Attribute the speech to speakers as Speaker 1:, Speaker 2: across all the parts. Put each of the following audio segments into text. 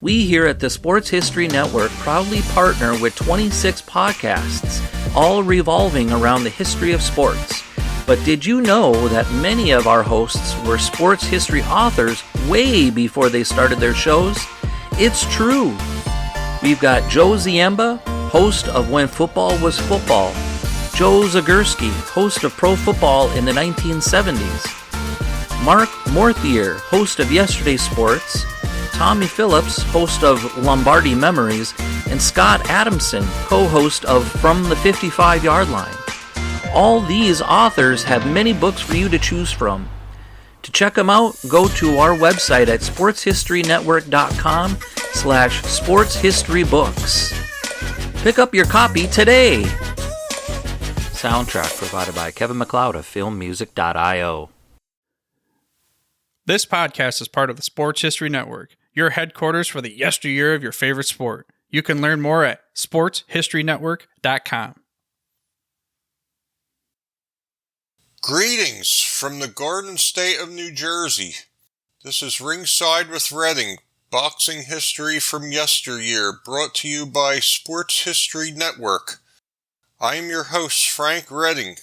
Speaker 1: We here at the Sports History Network proudly partner with 26 podcasts, all revolving around the history of sports. But did you know that many of our hosts were sports history authors way before they started their shows? It's true. We've got Joe Ziemba, host of When Football Was Football, Joe Zagurski, host of Pro Football in the 1970s, Mark Morthier, host of Yesterday's Sports, Tommy Phillips, host of Lombardi Memories, and Scott Adamson, co-host of From the 55-Yard Line. All these authors have many books for you to choose from. To check them out, go to our website at sportshistorynetwork.com/sportshistorybooks. Pick up your copy today. Soundtrack provided by Kevin MacLeod of filmmusic.io.
Speaker 2: This podcast is part of the Sports History Network, your headquarters for the yesteryear of your favorite sport. You can learn more at sportshistorynetwork.com.
Speaker 3: Greetings from the Garden State of New Jersey. This is Ringside with Redding, boxing history from yesteryear, brought to you by Sports History Network. I am your host, Frank Redding.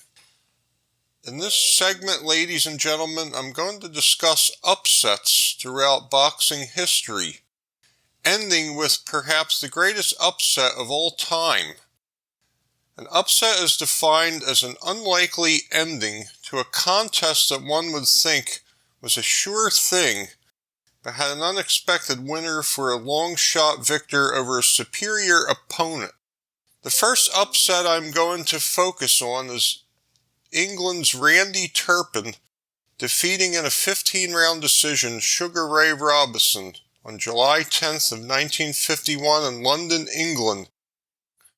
Speaker 3: In this segment, ladies and gentlemen, I'm going to discuss upsets throughout boxing history, ending with perhaps the greatest upset of all time. An upset is defined as an unlikely ending to a contest that one would think was a sure thing, but had an unexpected winner for a long-shot victor over a superior opponent. The first upset I'm going to focus on is England's Randy Turpin defeating in a 15-round decision Sugar Ray Robinson on July 10th of 1951 in London, England.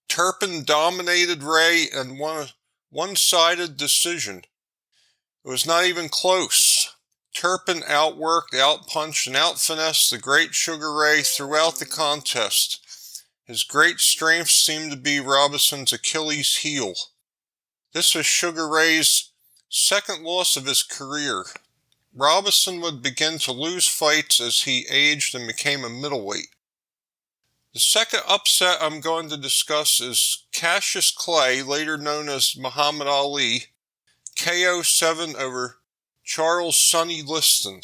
Speaker 3: Turpin dominated Ray and won a one-sided decision. It was not even close. Turpin outworked, outpunched, and outfinessed the great Sugar Ray throughout the contest. His great strength seemed to be Robinson's Achilles heel. This was Sugar Ray's second loss of his career. Robinson would begin to lose fights as he aged and became a middleweight. The second upset I'm going to discuss is Cassius Clay, later known as Muhammad Ali, KO 7 over Charles Sonny Liston.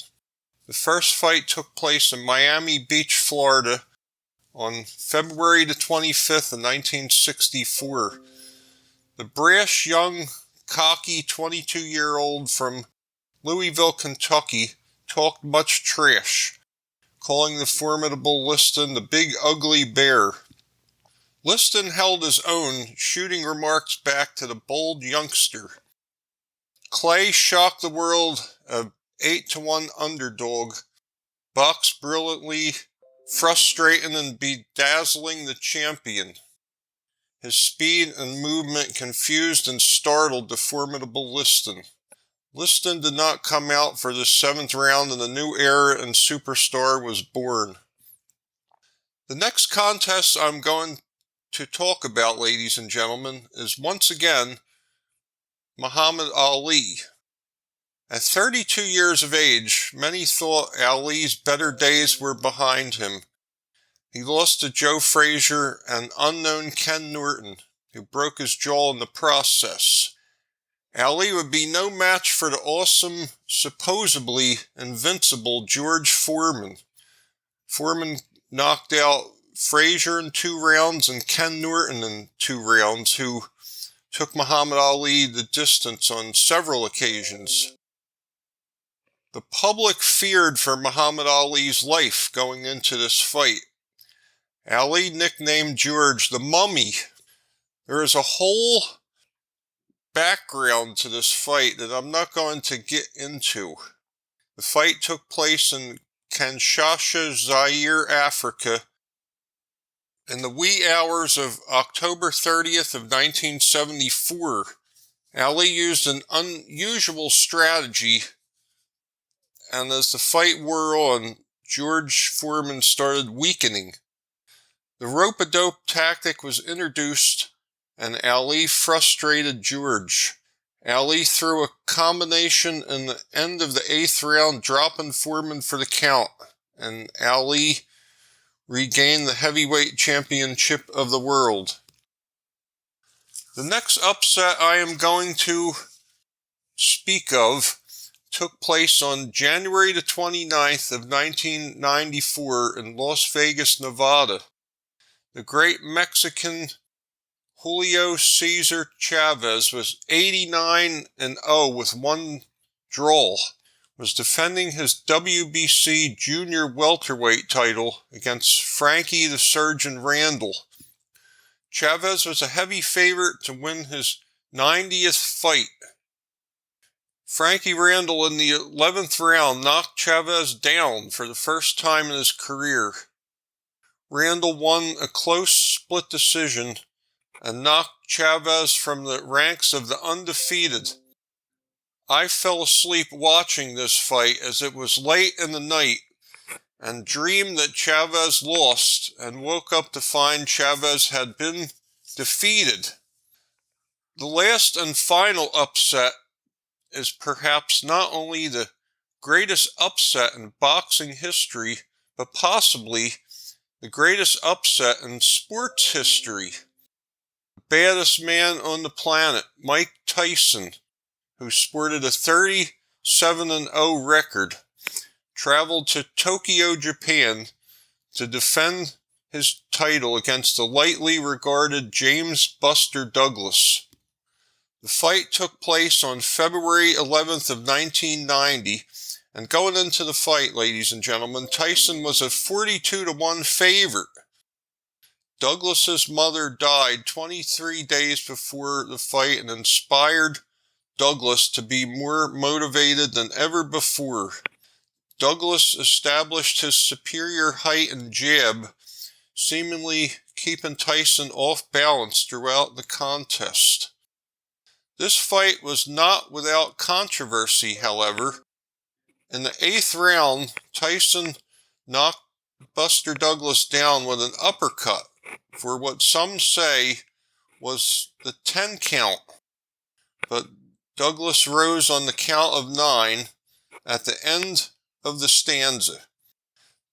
Speaker 3: The first fight took place in Miami Beach, Florida on February the 25th of 1964. The brash, young, cocky 22-year-old from Louisville, Kentucky, talked much trash, calling the formidable Liston the Big Ugly Bear. Liston held his own, shooting remarks back to the bold youngster. Clay shocked the world, a 8-1 underdog, boxed brilliantly, frustrating and bedazzling the champion. His speed and movement confused and startled the formidable Liston. Liston did not come out for the 7th round, and a new era and superstar was born. The next contest I'm going to talk about, ladies and gentlemen, is once again Muhammad Ali. At 32 years of age, many thought Ali's better days were behind him. He lost to Joe Frazier and unknown Ken Norton, who broke his jaw in the process. Ali would be no match for the awesome, supposedly invincible George Foreman. Foreman knocked out Frazier in 2 rounds and Ken Norton in 2 rounds, who took Muhammad Ali the distance on several occasions. The public feared for Muhammad Ali's life going into this fight. Ali nicknamed George the Mummy. There is a whole background to this fight that I'm not going to get into. The fight took place in Kinshasa, Zaire, Africa, in the wee hours of October 30th of 1974. Ali used an unusual strategy, and as the fight wore on, George Foreman started weakening. The rope-a-dope tactic was introduced, and Ali frustrated George. Ali threw a combination in the end of the 8th round, dropping Foreman for the count, and Ali regain the heavyweight championship of the world. The next upset I am going to speak of took place on January the 29th of 1994 in Las Vegas, Nevada. The great Mexican Julio Cesar Chavez was 89-0 with one draw, was defending his WBC junior welterweight title against Frankie the Surgeon Randall. Chavez was a heavy favorite to win his 90th fight. Frankie Randall in the 11th round knocked Chavez down for the first time in his career. Randall won a close split decision and knocked Chavez from the ranks of the undefeated. I fell asleep watching this fight as it was late in the night and dreamed that Chavez lost and woke up to find Chavez had been defeated. The last and final upset is perhaps not only the greatest upset in boxing history, but possibly the greatest upset in sports history. The baddest man on the planet, Mike Tyson, who sported a 37-0 record, traveled to Tokyo, Japan to defend his title against the lightly regarded James Buster Douglas. The fight took place on February 11th of 1990, and going into the fight, ladies and gentlemen, Tyson was a 42-1 favorite. Douglas's mother died 23 days before the fight and inspired Douglas to be more motivated than ever before. Douglas established his superior height and jab, seemingly keeping Tyson off balance throughout the contest. This fight was not without controversy, however. In the 8th round, Tyson knocked Buster Douglas down with an uppercut for what some say was the 10 count, but Douglas rose on the count of 9 at the end of the stanza.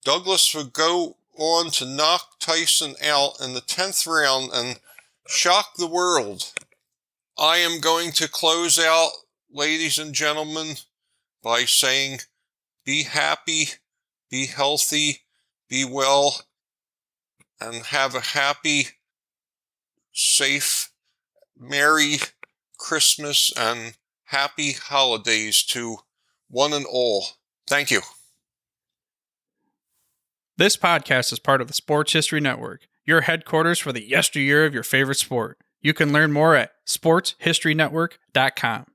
Speaker 3: Douglas would go on to knock Tyson out in the 10th round and shock the world. I am going to close out, ladies and gentlemen, by saying be happy, be healthy, be well, and have a happy, safe, Merry Christmas and happy holidays to one and all. Thank you.
Speaker 2: This podcast is part of the Sports History Network, your headquarters for the yesteryear of your favorite sport. You can learn more at sportshistorynetwork.com.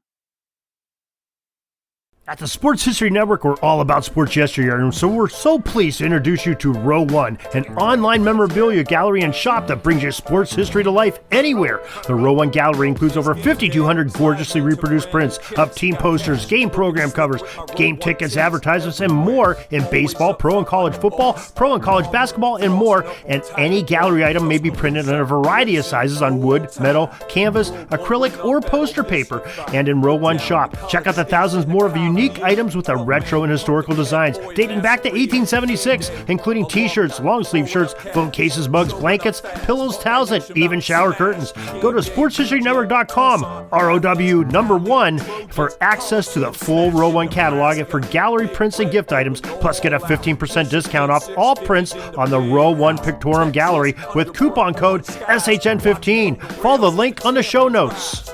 Speaker 4: At the Sports History Network, we're all about sports yesteryear, and so we're so pleased to introduce you to Row One, an online memorabilia gallery and shop that brings your sports history to life anywhere. The Row One gallery includes over 5,200 gorgeously reproduced prints of team posters, game program covers, game tickets, advertisements, and more in baseball, pro and college football, pro and college basketball, and more. And any gallery item may be printed in a variety of sizes on wood, metal, canvas, acrylic, or poster paper. And in Row One shop, check out the thousands more of unique items with a retro and historical designs dating back to 1876, including t-shirts, long sleeve shirts, phone cases, mugs, blankets, pillows, towels, and even shower curtains. Go to sportshistorynetwork.com, ROW1, for access to the full Row One catalog and for gallery prints and gift items, plus get a 15% discount off all prints on the Row One Pictorium Gallery with coupon code SHN15. Follow the link on the show notes.